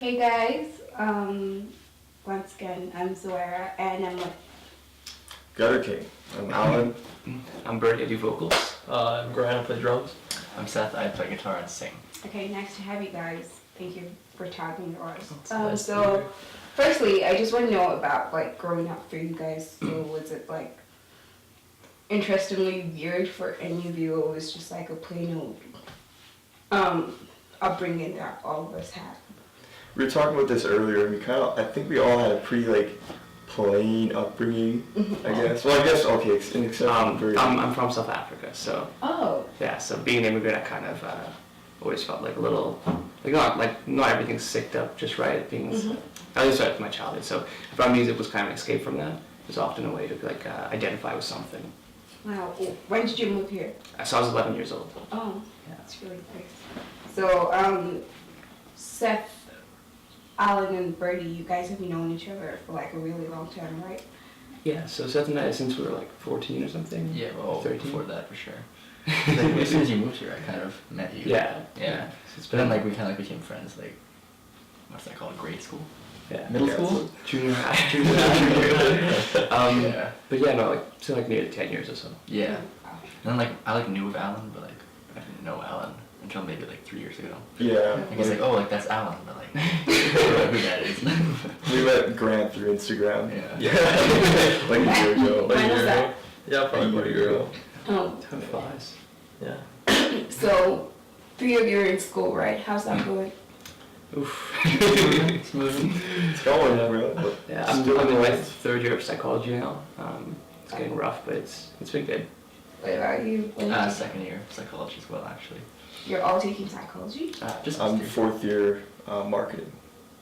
Hey guys, once again, I'm Zoera and I'm with. Gutter King. I'm Alan. I'm Bertie, I do vocals. I'm Grant, I play drums. I'm Seth, I play guitar and sing. Okay, nice to have you guys. Thank you for talking to us. Nice to be So, here. firstly, I just want to know about like growing up for you guys. So, was it like interestingly weird for any of you, or was just like a plain old upbringing that all of us had? We were talking about this earlier, and I think we all had a pretty plain upbringing, I guess. Well, I guess okay, except I'm from South Africa, so Oh, yeah. So being an immigrant, I kind of always felt like a little not everything's synced up just right. Things at least started from my childhood. So I found music was kind of an escape from that. It was often a way to identify with something. wow. When did you move here? So I was 11 years old. Oh, Yeah. that's really nice. So, Seth, Alan, and Bertie, you guys have known each other for like a really long time, right? Yeah. So Seth and I, since we were like 14 or something. Yeah, well, 13. before that for sure. Like, as soon as you moved here, I kind of met you. Yeah. Yeah. It's But then we kind of became friends, what's that called, grade school? Yeah. Middle Yeah, school? Junior high. Junior high. Yeah. But yeah, no, near 10 years or so. Yeah. And then I knew of Alan, but I didn't know Alan until maybe 3 years ago. Yeah. I guess that's Alan, but I don't know who that is. We met Grant through Instagram. Yeah. Like a year ago. When was that? Yeah, probably about a year ago. Oh, Time flies. Yeah. so 3 of you are in school, right? How's that going? Oof. It's moving. It's going, bro. But Yeah, I'm still in my going. third year of psychology now. It's getting rough, but it's been good. What about you? When did you- Second year psychology as well, actually. You're all taking psychology? Just I'm us two. fourth year marketing.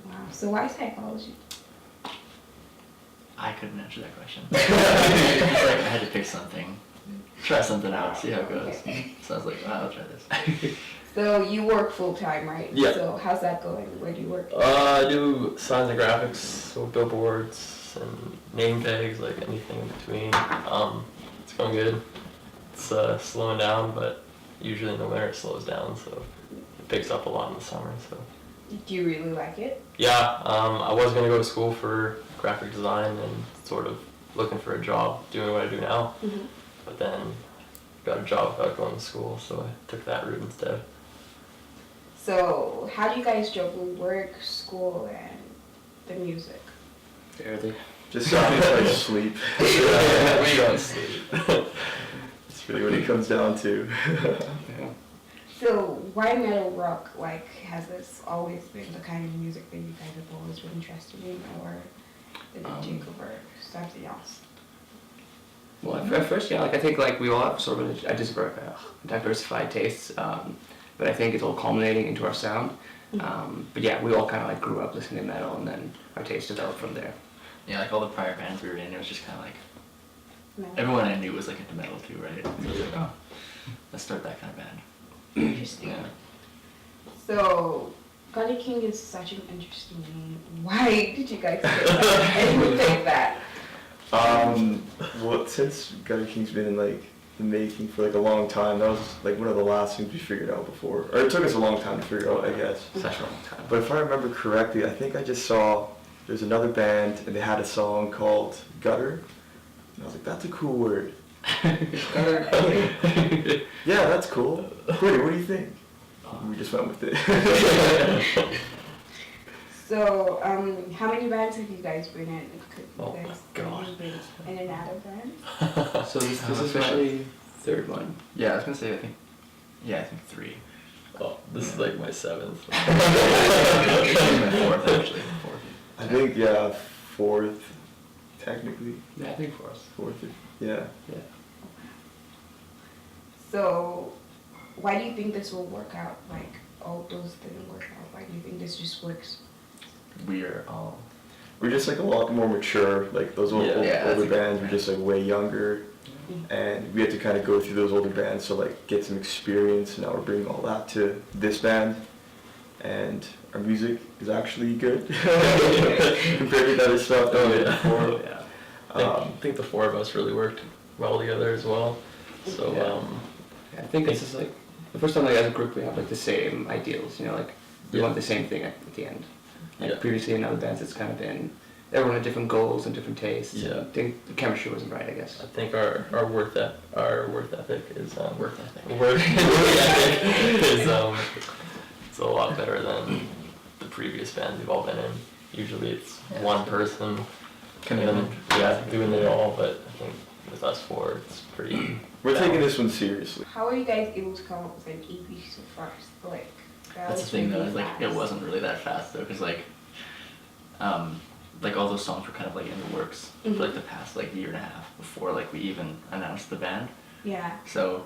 Wow. So why psychology? I couldn't answer that question. It's I had to pick something, try something out, see how it goes. Okay. So I was like, I'll try this. So you work full time, right? Yeah. So how's that going? Where do you work? I do signs and graphics, so billboards and name tags, anything in between. It's going good. It's slowing down, but usually in the winter it slows down, so it picks up a lot in the summer. So Do you really like it? yeah, I was gonna go to school for graphic design and sort of looking for a job doing what I do now, Mm-hmm. but then got a job without going to school, so I took that route instead. So how do you guys juggle work, school, and the music? Barely. Just sounds like sleep. We don't sleep. That's really what it comes down to. Yeah. So why metal rock? Like, has this always been the kind of music that you guys have always been interested in, or did it take over something else? Well, at first, yeah, I think we all have sort of diversified tastes, but I think it's all culminating into our sound. But yeah, we all kind of grew up listening to metal, and then our taste developed from there. Yeah, all the prior bands we were in, it was just kind of No. everyone I knew was into metal too, right? So it was like, oh, let's start that kind of band. Interesting. Yeah. So, Gutter King is such an interesting name. Why did you guys pick that? And who picked that? Well, since Gutter King's been in the making for a long time, that was one of the last things we figured out before. Or it took us a long time to figure out, I guess. Such a long time. But if I remember correctly, I think I just saw there's another band and they had a song called Gutter. And I was like, that's a cool word. Gutter King. Yeah, that's cool. Bertie, what do you think? And we just went with it. So, how many bands have you guys been in? Could you Oh my guys God. have been in and out of bands? So this is Especially- my third one. Yeah, I was gonna say, I think 3. Oh, this is my 7th. My fourth, actually. Fourth. I think, yeah, fourth, technically. Yeah, I think for us. Fourth, yeah. Yeah. So, why do you think this will work out? Like, all those didn't work out. Why do you think this just works? We are all. We're just a lot more mature. Those Yeah. Yeah, that's older a good bands were point. just way younger. And we had to kind of go through those older bands to get some experience. Now we're bringing all that to this band, and our music is actually good compared to the other stuff that we did before. Yeah. I think the 4 of us really worked well together as well. So, Yeah, I think this is the first time as a group we have the same ideals. We Yeah. want the same thing at the end. Like Yeah. previously in other bands, it's kind of been everyone had different goals and different tastes. Yeah. I think the chemistry wasn't right, I guess. I think our work ethic is Work ethic. work ethic is it's a lot better than the previous bands we've all been in. Usually it's Yeah. one person Commitment. doing it all, but I think with us four it's pretty. We're taking this one seriously. How are you guys able to come up with an EP so fast? Like, that That's the was thing though, really is, like it fast. wasn't really that fast though, cause like all those songs were kind of like in the works Mhm. for like the past like year and a half before like we even announced the band. Yeah. So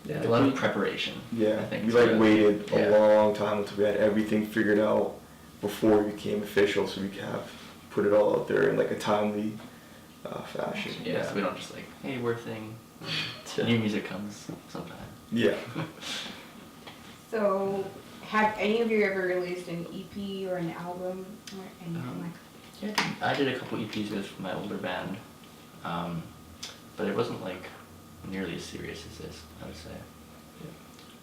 Yeah, a lot of preparation. Yeah, I think we is like good. waited a Yeah. long time until we had everything figured out before it became official, so we could have put it all out there in like a timely fashion. Yeah, so we don't just like, hey, we're a thing. New music comes sometime. Yeah. So, have any of you ever released an EP or an album or anything like Yeah, I did a couple EPs with my older band, but it wasn't like nearly as serious as this, I would say.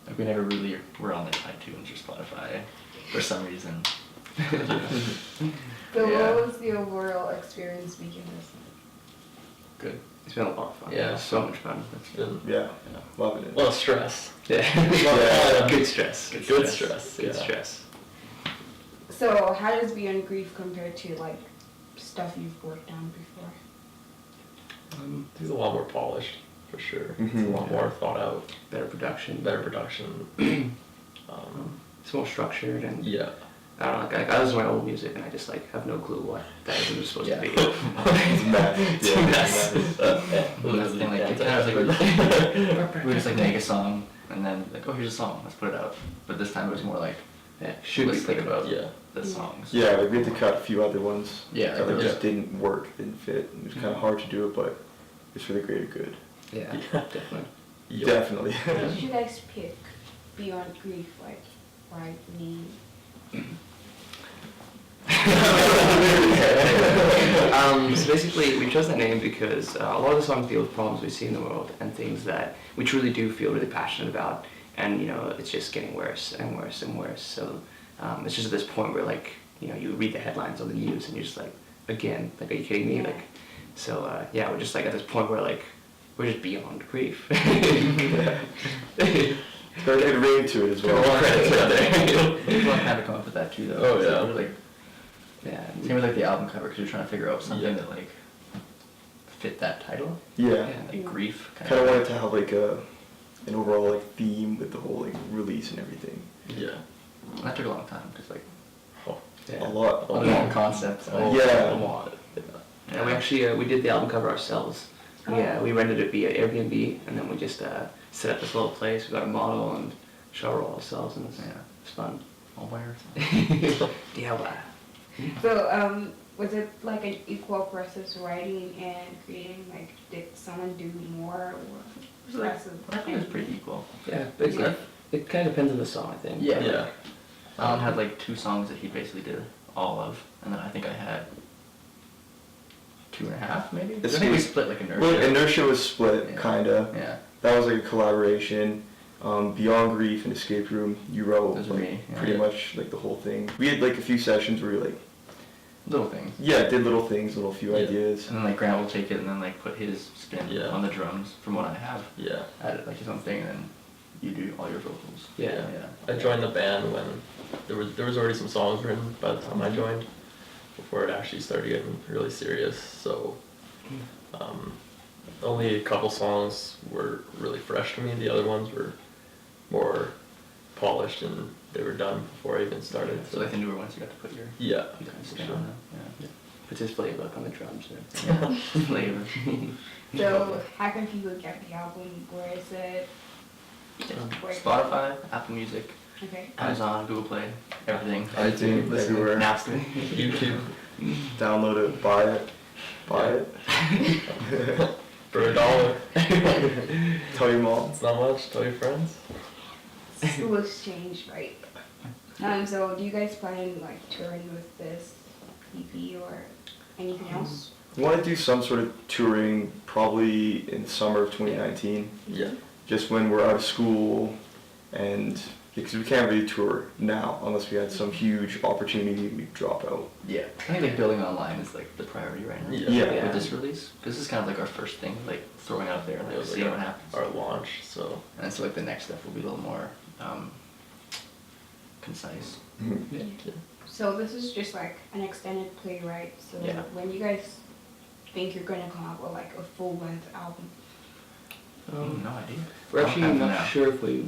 Like we never really were on like iTunes or Spotify for some reason. So Yeah. what was the overall experience making this? Good. it's been a lot of fun. Yeah. So much fun. It's been Yeah, Yeah. loving a it. lot of stress. Yeah. Yeah. Good stress. Good stress. Good yeah. stress. So how does Beyond Grief compare to like stuff you've worked on before? It's a lot more polished, for sure. It's a Mhm. lot more thought out, Better production. better production. It's more structured and Yeah. I don't know. Like I listen to my old music and I just like have no clue what that is supposed Yeah. to be. It's a mess. It's a Yeah, mess. it's a mess. Well, that's the thing, like, it kind of was like, we would just like make a song, and then like, oh, here's a song, let's put it out. But this time it was more like, Yeah. Should we let's put think it out? about Yeah. the songs. Yeah, like we had to cut a few other ones. Yeah, that like, just didn't work, didn't fit. It was kind of hard to do it, but it's for the greater good. Yeah. Yeah. Definitely. Definitely. Why did you guys pick Beyond Grief? Like, why name? So basically, we chose that name because a lot of the songs deal with problems we see in the world and things that we truly do feel really passionate about, and it's just getting worse and worse and worse. So it's just at this point where like you read the headlines on the news and you're just like, again, like, are you kidding me? Yeah. Like, so yeah, we're just like at this point where like we're just beyond grief. There's a good ring to it as well. All credits right there. People had to come up with that too, though. Oh, yeah. So we were like, Yeah. same with like the album cover, because we were trying to figure out something Yeah. that like fit that title, Yeah. like grief. Kind of wanted to have like an overall like theme with the whole like release and everything. Yeah. And that took a long time, because like Oh. Yeah. A lot. a long concept. Oh, Yeah. A lot. Yeah. And we actually we did the album cover ourselves. Yeah, we rented it via Airbnb, and then we just set up this little place. We got a model and shot it all ourselves, and it's fun. all by ourselves. DIY. So, was it like an equal process writing and creating? Like, did someone do more or less of? I think it was pretty equal. Yeah, basically, Yeah. it kind of depends on the song, I think. Yeah. Yeah. Alan had like 2 songs that he basically did all of, and then I think I had 2.5 maybe. It's I think we like- split like Inertia. Well, Inertia was split, Yeah. kinda. Yeah. That was like a collaboration. Beyond Grief and Escape Room, you wrote Those were like, me, yeah. pretty much like the whole thing. We had like a few sessions where we like, Little things. yeah, did little things, little few Yeah. ideas. And then like Grant will take it and then like put his spin Yeah. on the drums from what I have. Yeah. Add it like his own thing, and then you do all your vocals. Yeah. I joined the band when there was already some songs written by the time I joined, before it actually started getting really serious. So only a couple songs were really fresh to me. The other ones were more polished and they were done before I even started. So like the newer ones, you got to put your Yeah. kind of for spin sure. on them. Yeah. Puts his flavor on the drums and everything. Yeah. Flavor. So, how can people get the album? Where is it? Where- Spotify, Apple Music, Okay. Amazon, Google Play, everything. iTunes, Listen, everywhere. Napster. YouTube Download it, buy it, for $1. Tell your mom. It's not much. Tell your friends. Looks changed, right? So do you guys plan like touring with this EP or anything else? We want to do some sort of touring probably in the summer of 2019, Yeah. just when we're out of school and because we can't really tour now unless we had some huge opportunity and we drop out. Yeah. I think like building online is like the priority right now. Yeah. With this release, because this is kind of like our first thing, like throwing out there and It like was seeing like what happens. our launch, so And so like the next step will be a little more concise. Mhm. Yeah. So this is just like an extended play, right? So Yeah. when you guys think you're gonna come out with like a full-length album? No idea. We're I don't actually have not now. sure if we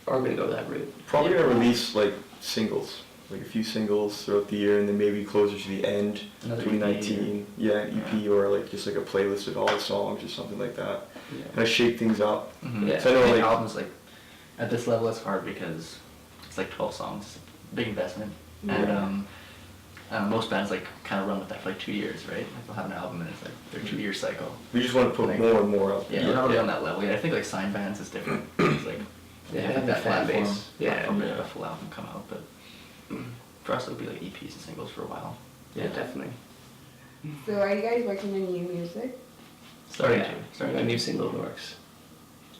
are going to go that route. Probably gonna release like singles, like a few singles throughout the year, and then maybe closer to the end, Another 2019, yeah, an EP or like just like a playlist of all the songs or something like that. Yeah. Kind of shake things up. Mm-hmm. Yeah. So I know, like- albums like at this level it's hard because it's like 12 songs, big investment, and most bands like kind of run with that for like 2 years, right? Like they'll have an album and it's like their 2-year cycle. We just want to put Like- more and more out Yeah, there. we're not really on that level yet. I think like signed bands is different. It's like Yeah, they have have the that fan platform, base. Yeah. platform to have a full album come out, but for us it'll be like EPs and singles for a while. Yeah, definitely. So are you guys working on new music? Starting Yeah. to. A Starting new to. single in the works.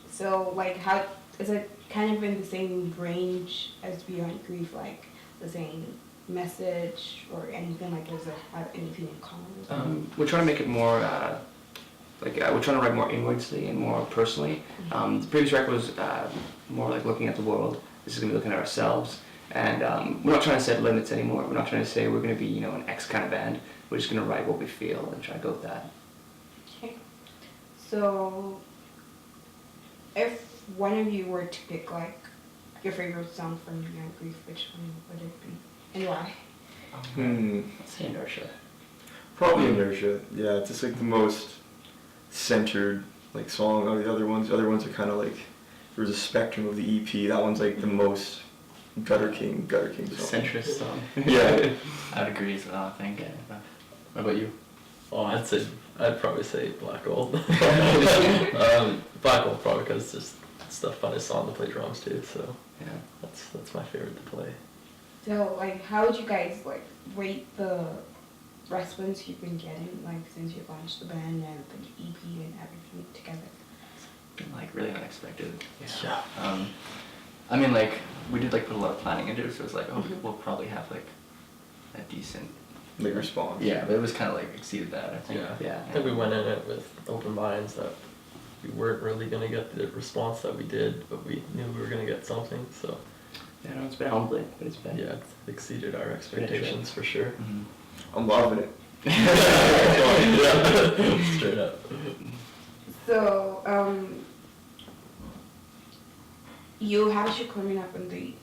So like how, is it kind of in the same range as Beyond Grief, like the same message or anything, like does it have anything in common? We're trying to make it more, we're trying to write more inwardly and more personally. The previous record was more like looking at the world. This is going to be looking at ourselves. And we're not trying to set limits anymore. We're not trying to say we're going to be, you know, an X kind of band. We're just going to write what we feel and try to go with that. Okay. So if one of you were to pick like your favorite song from Beyond Grief, which one would it be and why? Let's say Inertia. Probably Inertia. Yeah, it's just like the most centered like song out of the other ones. The other ones are kind of like there's a spectrum of the EP. That one's like the most Gutter King song. Centrist song. Yeah. I would agree as well, I think. Yeah. What about you? oh, I'd probably say Black Gold. Black Gold probably because it's just it's the funnest song to play drums to, so Yeah. that's my favorite to play. So like how would you guys like rate the response you've been getting like since you launched the band and the EP and everything together? Been like really unexpected. Yeah. I mean like we did like put a lot of planning into it, so it was like oh Mhm. we'll probably have like a decent. Like response. Yeah, but it was kind of like exceeded that I think. Yeah. Yeah. I think we went in it with open minds that we weren't really gonna get the response that we did, but we knew we were gonna get something. So Yeah, no, it's been humbling, but it's been. yeah, it exceeded our expectations for sure. Mhm. I'm loving it. Yeah. Straight up. So you have a show coming up on the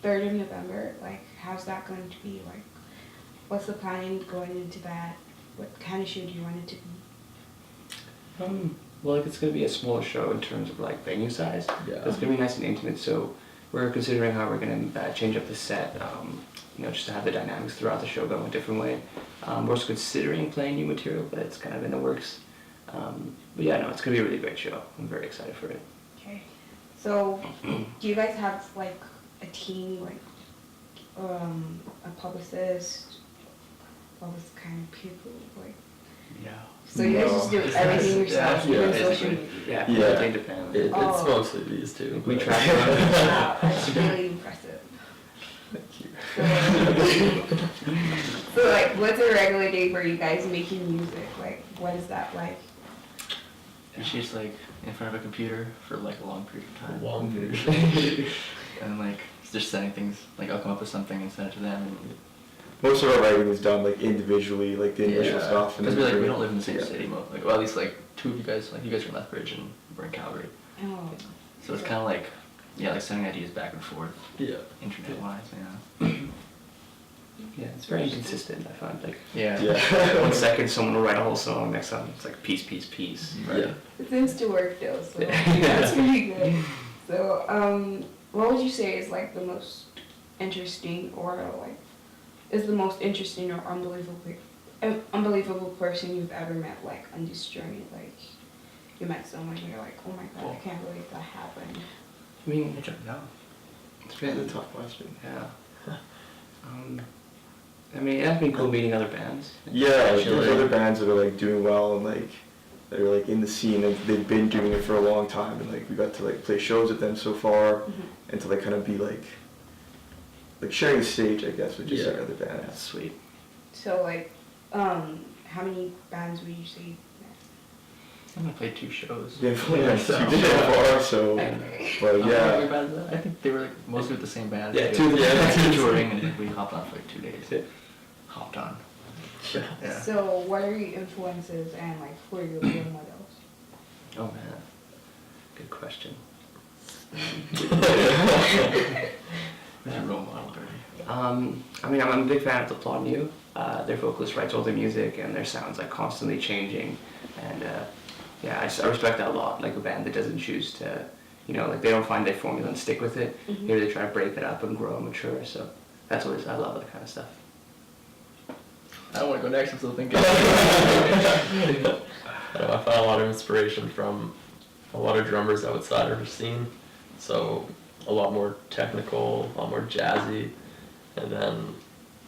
3rd of November. Like how's that going to be? Like what's the planning going into that? What kind of show do you want it to be? Well, like it's going to be a smaller show in terms of like venue size. Yeah. It's going to be nice and intimate. So we're considering how we're going to change up the set. You know, just to have the dynamics throughout the show go a different way. We're also considering playing new material, but it's kind of in the works. But yeah, no, it's going to be a really great show. I'm very excited for it. Okay. So do you guys have like a team, like a publicist, all this kind of people, like? Yeah. So you guys just do No. everything yourself, Yeah, even basically. social media? Yeah, Yeah. we'll take the family. It's Oh. mostly these two. We but- track it. Wow, that's really impressive. Thank you. So like, what's a regular day for you guys making music? Like, what is that like? And she's like in front of a computer for like a long period of time. Long Mhm. period. And like just sending things, like I'll come up with something and send it to them. And Most of our writing is done like individually, like the initial Yeah. stuff. Because then we don't live in the same together. city, like well at least like two of you guys, like you guys are in Lethbridge and we're in Calgary. Oh. So it's kind of like, yeah, like sending ideas back and forth, Yeah. internet-wise, yeah. Yeah, it's very inconsistent, I find. Like, Yeah. Yeah. 1 second someone will write a whole song, next time it's like piece, piece, piece. Yeah. It seems to work though, so Yeah. that's really good. So, what would you say is like the most interesting or like is the most interesting or unbelievable person you've ever met like on this journey? Like you met someone and you're like, oh my god, I can't believe that happened. I mean, I don't know. it's That's a been, tough question. yeah. I mean, it has been cool meeting other bands. Yeah, like, Actually, there's other bands that are like doing well and like that are like in the scene and they've been doing it for a long time, and like we got to like play shows with them so far, and to like kind of be like sharing the stage, I guess, with just like Yeah. other bands. That's sweet. So like, how many bands would you say? I'm gonna play 2 shows. Yeah, Yeah, so- we did so far, so Okay. but How many yeah. bands are there? I think they were like mostly with the same band. Yeah, two two touring, and we hopped on for like 2 days. Yeah. Hopped on. Yeah. Yeah. So what are your influences and like who are your role models? Oh man, good question. Who's your role model, Bertie? I mean, I'm a big fan of the Plot New. Their vocalist writes all their music, and their sound's like constantly changing. And yeah, I respect that a lot. Like a band that doesn't choose to, you know, like they don't find their formula and stick with it. Mhm. They really try to break it up and grow and mature. So that's what I love that kind of stuff. I don't want to go next. I'm still thinking. I know, I found a lot of inspiration from a lot of drummers outside of the scene. So a lot more technical, a lot more jazzy, and then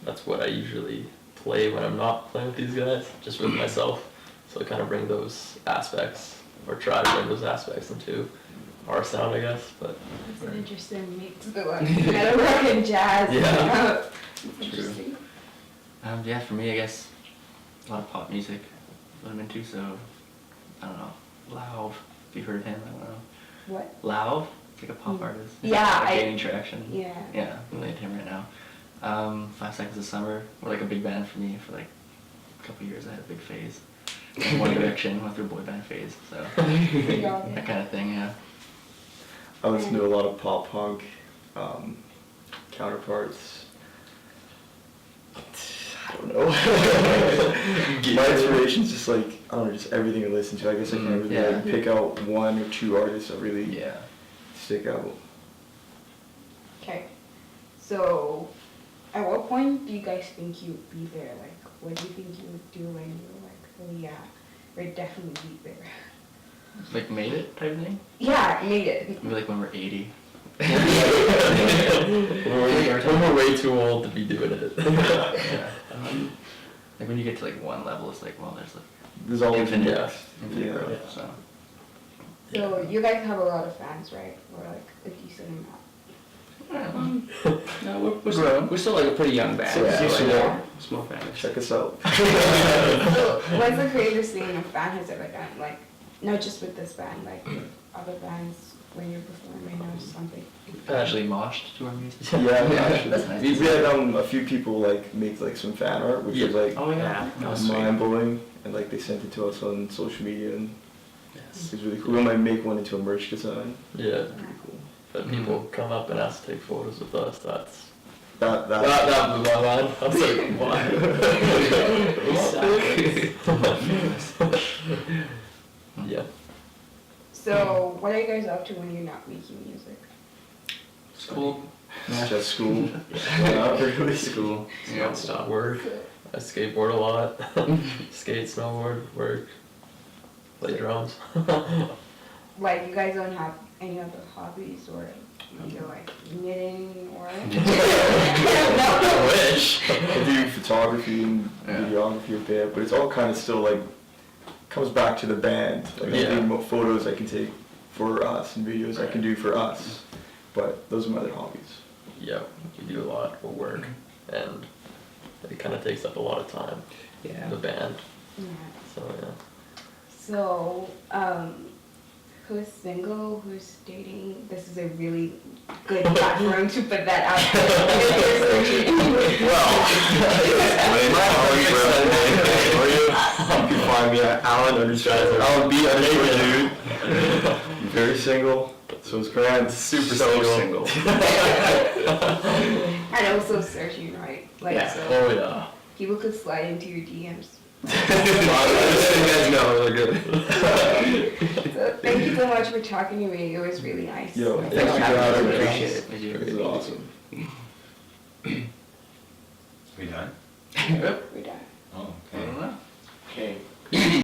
that's what I usually play when I'm not playing with these guys, just with myself. So I kind of bring those aspects, or try to bring those aspects into our sound, I guess. But It's an interesting mix of like metal rock and jazz. Yeah. Interesting. Yeah, for me, I guess a lot of pop music. What I'm into, so I don't know. Lauv, if you've heard of him, I don't know. What? Lauv, like a pop artist. Yeah, like I- gaining traction. Yeah. Yeah, I'm really into him right now. 5 Seconds of Summer were like a big band for me for like a couple years. I had a big phase. One Direction went through a boy band phase, so Yeah. that kind of thing, yeah. I listen to a lot of pop punk counterparts. I don't know. My inspiration's just like, I don't know, just everything I listen to. I guess I can't really Yeah. like pick out 1 or 2 artists that really Yeah. stick out. Okay. So, at what point do you guys think you would be there? Like, what do you think you would do when you were like, oh yeah, we'd definitely be there? Like made it type thing? Yeah, made it. Maybe like when we're 80. we're way too old to be doing it. Yeah. Like when you get to like one level, it's like, well, there's like There's always infinite, next. infinite Yeah. growth, so. So, you guys have a lot of fans, right? Or like a decent amount. No, we're still like a pretty young band. So, so, yeah. like, Yeah. small band. Check us out. So, what's the craziest thing a fan has ever done? Like, not just with this band, like with other bands when you're performing or something. Actually moshed to our music. Yeah, That's nice. we had a few people like make like some fan art, which was like Oh yeah. That was sweet. mind blowing, and like they sent it to us on social media, and Yes. it was really cool. We might make one into a merch design. Yeah, Pretty cool. but people come up and ask to take photos with us. That That blew my mind. I was like, why? Yeah. So, what are you guys up to when you're not making music? School. it's just school. Not really School. Yeah. Non-stop. Work. I skateboard a lot. Skate, snowboard, work. Play drums. Like, you guys don't have any other hobbies or you're like knitting or? I wish. I do photography and Yeah. videography a bit, but it's all kind of still like comes back to the band. Like Yeah. I think photos I can take for us and videos I can do for us, but those are my other hobbies. Yeah, we do a lot for work, and it kind of takes up a lot of time. Yeah. The band. Yeah. So yeah. So, who's single, who's dating? This is a really good platform to put that out You can find me at Alan B _dude. Very single. So is Grant. Super So single. single. And also searching, right? Like, Yeah. so Oh yeah. people could slide into your DMs. No, they're good. So, thank you so much for talking to me. It was really nice. Yo, Thanks thanks for for having us. having me. Appreciate it. Thank you. It was awesome. We done? Yep.